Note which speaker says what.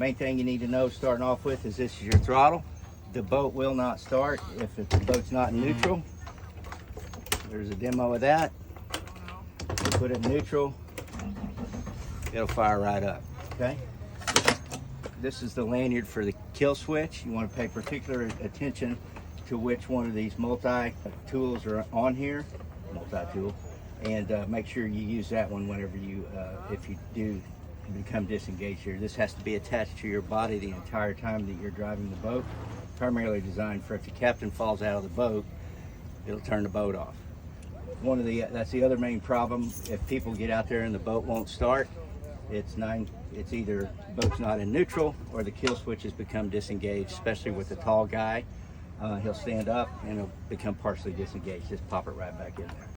Speaker 1: Main thing you need to know starting off with is this is your throttle. The boat will not start if the boat's not in neutral. There's a demo of that. You put it in neutral, it'll fire right up, okay? This is the lanyard for the kill switch. You want to pay particular attention to which one of these multi-tools are on here, multi-tool, and make sure you use that one whenever you, if you do become disengaged here. This has to be attached to your body the entire time that you're driving the boat. Primarily designed for if the captain falls out of the boat, it'll turn the boat off. That's the other main problem. If people get out there and the boat won't start, it's either the boat's not in neutral or the kill switch has become disengaged, especially with a tall guy. He'll stand up and he'll become partially disengaged. Just pop it right back in there.